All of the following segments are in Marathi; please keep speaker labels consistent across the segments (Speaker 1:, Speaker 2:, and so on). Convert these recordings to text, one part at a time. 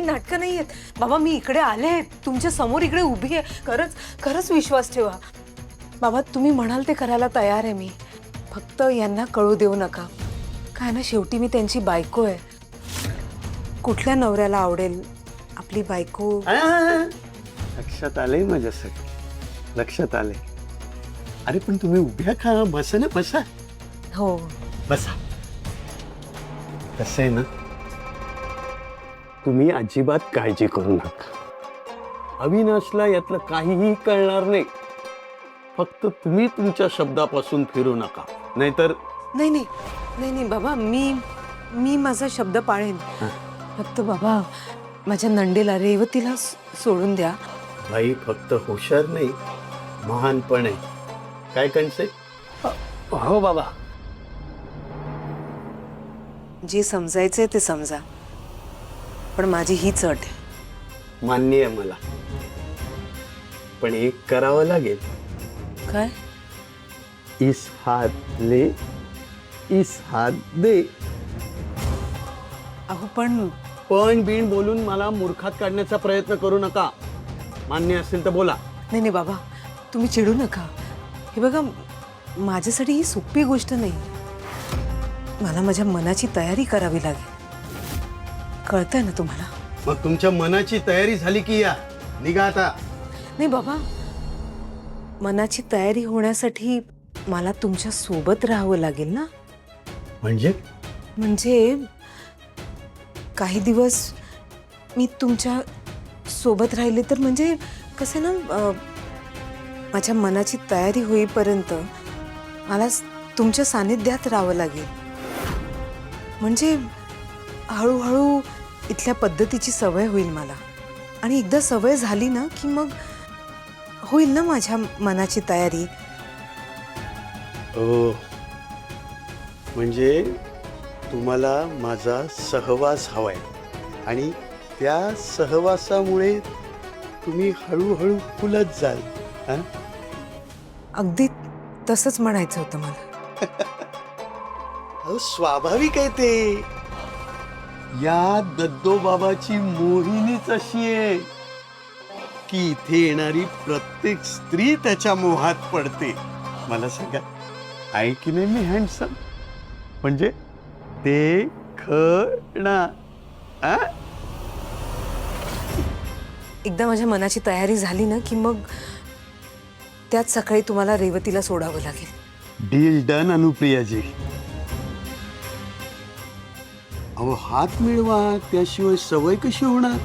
Speaker 1: नाटकं नाही आहेत बाबा. मी इकडे आले, तुमच्या समोर इकडे उभी आहे. खरंच खरंच विश्वास ठेवा बाबा. तुम्ही म्हणाल ते करायला तयार आहे मी. फक्त यांना कळू देऊ नका. काय ना, शेवटी मी त्यांची बायको आहे. कुठल्या नवऱ्याला आवडेल आपली बायको?
Speaker 2: लक्षात आलंय माझ्या सगळं, लक्षात आलंय. अरे पण तुम्ही उभ्या खा, बसा ना, बसा.
Speaker 1: हो
Speaker 2: बसा. कसं आहे ना, तुम्ही अजिबात काळजी करू नका. अविनाशला यातलं काहीही कळणार नाही. फक्त तुम्ही तुमच्या शब्दापासून फिरू नका, नाहीतर.
Speaker 1: नाही नाही नाही नाही बाबा, मी माझा शब्द पाळेन. फक्त बाबा माझ्या नंडेला रेवतीला सोडून द्या.
Speaker 2: भाई फक्त हुशार नाही, महान पण आहे. काय कणसे?
Speaker 3: हो बाबा.
Speaker 1: जे समजायचंय ते समजा, पण माझी हीच अट आहे.
Speaker 2: मान्य आहे मला, पण एक करावं लागेल.
Speaker 1: काय?
Speaker 2: इस हात ले, इस हात दे.
Speaker 1: अहो पण
Speaker 2: पण बिन बोलून मला मूर्खात काढण्याचा प्रयत्न करू नका. मान्य असेल तर बोला.
Speaker 1: नाही नाही बाबा, तुम्ही चिडू नका. हे बघा, माझ्यासाठी ही सोपी गोष्ट नाही. मला माझ्या मनाची तयारी करावी लागेल. कळतंय ना तुम्हाला?
Speaker 2: मग तुमच्या मनाची तयारी झाली की या, निघा आता.
Speaker 1: नाही बाबा, मनाची तयारी होण्यासाठी मला तुमच्या सोबत राहावं लागेल ना. म्हणजे काही दिवस मी तुमच्या सोबत राहिले तर म्हणजे कसं ना, माझ्या मनाची तयारी होईपर्यंत मला तुमच्या सानिध्यात राहावं लागेल. म्हणजे हळूहळू इथल्या पद्धतीची सवय होईल मला. आणि एकदा सवय झाली ना की मग होईल ना माझ्या मनाची तयारी.
Speaker 2: ओ, म्हणजे तुम्हाला माझा सहवास हवाय आणि त्या सहवासामुळे तुम्ही हळूहळू फुलत जाल.
Speaker 1: अगदी तसंच म्हणायचं होतं मला.
Speaker 2: अहो, स्वाभाविक आहे ते. या दत्तोबाबाची मोहिनीच अशी आहे की इथे येणारी प्रत्येक स्त्री त्याच्या मोहात पडते. मला सांगा, आहे की नाही मी हँडसम? म्हणजे ते खणा.
Speaker 1: एकदा माझ्या मनाची तयारी झाली ना की मग त्याच सकाळी तुम्हाला रेवतीला सोडावं लागेल.
Speaker 2: Deal done Anupriyaji. अहो, हात मिळवा, त्याशिवाय सवय कशी होणार?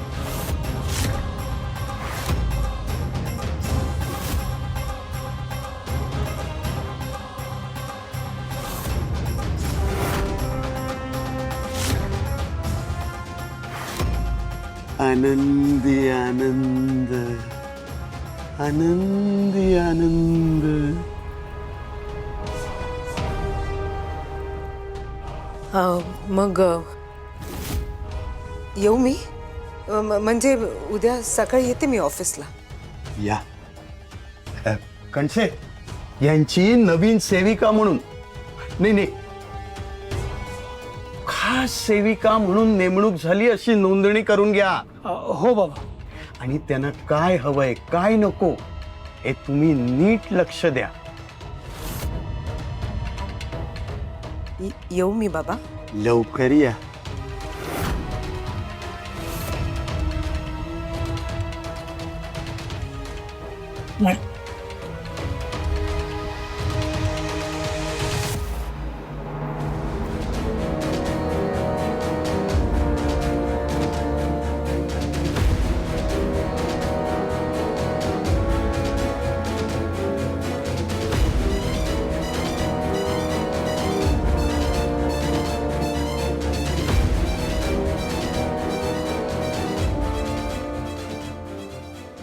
Speaker 2: आनंदी आनंद, आनंदी आनंद.
Speaker 1: मग येऊ मी? म्हणजे उद्या सकाळी येते मी ऑफिसला.
Speaker 2: या. कणसे, यांची नवीन सेविका म्हणून, नाही, खास सेविका म्हणून नेमणूक झाली अशी नोंदणी करून घ्या.
Speaker 3: हो बाबा.
Speaker 2: आणि त्यांना काय हवंय काय नको हे तुम्ही नीट लक्ष द्या.
Speaker 1: येऊ मी बाबा?
Speaker 2: लवकर या.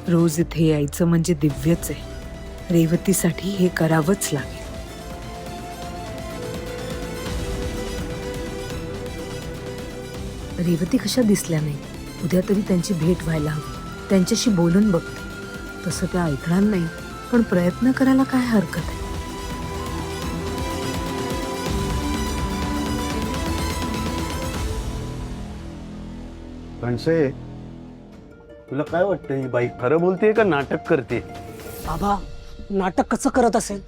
Speaker 1: रोज इथे यायचं म्हणजे दिव्यच आहे. रेवतीसाठी हे करावंच लागेल. रेवती कशा दिसल्या नाही? उद्या तरी त्यांची भेट व्हायला हवी. त्यांच्याशी बोलून बघते. तसं त्या ऐकणार नाही, पण प्रयत्न करायला काय हरकत आहे?
Speaker 2: कणसे, तुला काय वाटतं ही बाई खरं बोलते का नाटक करते?
Speaker 3: बाबा, नाटक कसं करत असेल?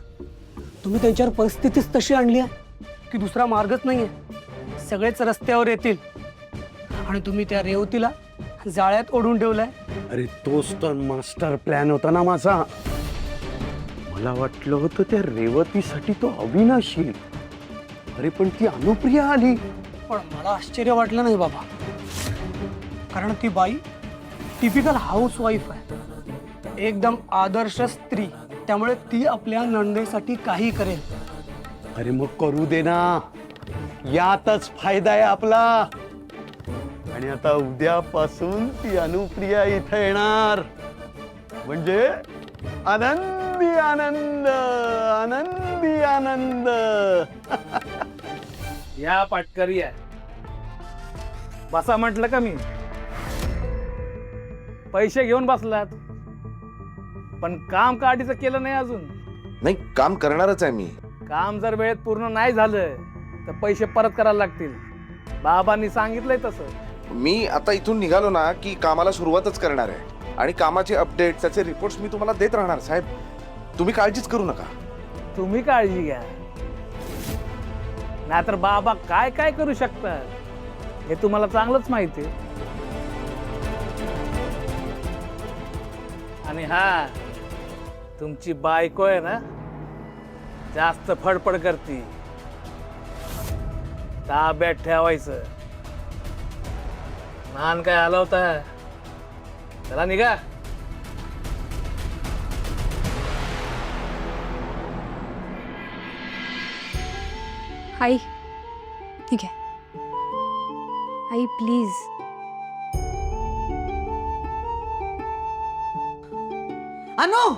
Speaker 3: तुम्ही त्यांच्यावर परिस्थितीच तशी आणली आहे की दुसरा मार्गच नाहीये. सगळेच रस्त्यावर येतील आणि तुम्ही त्या रेवतीला जाळ्यात ओढून ठेवलाय.
Speaker 2: अरे तोच तर मास्टर प्लॅन होता ना माझा. मला वाटलं होतं त्या रेवतीसाठी तो अविनाश येईल. अरे पण ती अनुप्रिया आली.
Speaker 3: पण मला आश्चर्य वाटलं नाही बाबा, कारण ती बाई टिपिकल हाऊस वाईफ आहे, एकदम आदर्श स्त्री. त्यामुळे ती आपल्या नणंदेसाठी काही करेल.
Speaker 2: अरे मग करू दे ना, यातच फायदा आहे आपला. आणि आता उद्यापासून ती अनुप्रिया इथं येणार म्हणजे आनंदी आनंद, आनंदी आनंद.
Speaker 4: या पाटकरी आहे. बसा म्हटलं का मी. पैसे घेऊन बसलात पण काम काढीचं केलं नाही अजून.
Speaker 5: नाही, काम करणारच आहे मी.
Speaker 4: काम जर वेळेत पूर्ण नाही झालं तर पैसे परत करायला लागतील. बाबांनी सांगितलंय तसं.
Speaker 5: मी आता इथून निघालो ना की कामाला सुरुवातच करणार आहे आणि कामाचे अपडेट, त्याचे रिपोर्ट्स मी तुम्हाला देत राहणार. साहेब, तुम्ही काळजीच करू नका.
Speaker 4: तुम्ही काळजी घ्या, नाहीतर बाबा काय काय करू शकतात हे तुम्हाला चांगलंच माहिती आहे. आणि हा, तुमची बायको आहे ना, जास्त फडफड करती. ताब्यात ठेवायचं. मान काय हलवता? चला निघा.
Speaker 6: आई, ठीक आहे. आई प्लीज.
Speaker 7: अनु,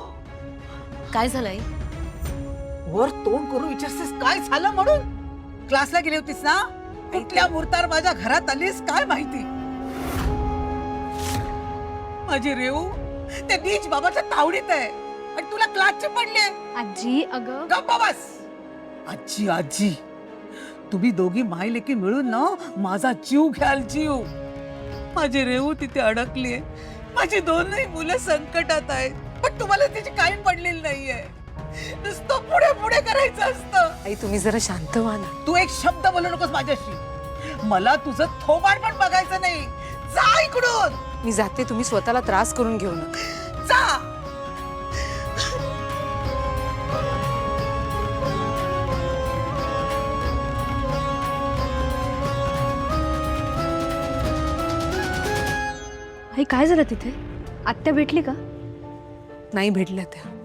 Speaker 6: काय झालं आई?
Speaker 7: वर तोंड करून विचारतेस काय झालं म्हणून? क्लासला गेली होतीस ना? कुठल्या मुहूर्तावर माझ्या घरात आलीस काय माहिती? माझी रेऊ त्या नीच बाबाच्या तावडीत आहे आणि तुला क्लासची पडली.
Speaker 6: आजी अगं.
Speaker 7: गप्प बस. आजी आजी, तुम्ही दोघी माय लेकी मिळून ना माझा जीव घ्याल, जीव. माझी रेऊ तिथे अडकलीये. माझी दोनही मुलं संकटात आहेत, पण तुम्हाला तिची काही पडलेली नाहीये. नुसतं पुढे पुढे करायचं असतं.
Speaker 1: आई तुम्ही जरा शांत व्हा ना.
Speaker 7: तू एक शब्द बोलू नकोस माझ्याशी. मला तुझं थोबाड पण बघायचं नाही. जा इकडून.
Speaker 1: मी जाते, तुम्ही स्वतःला त्रास करून घेऊ नका.
Speaker 7: जा.
Speaker 6: आई काय झालं तिथे? आत्या भेटली का?
Speaker 1: नाही भेटल्या त्या.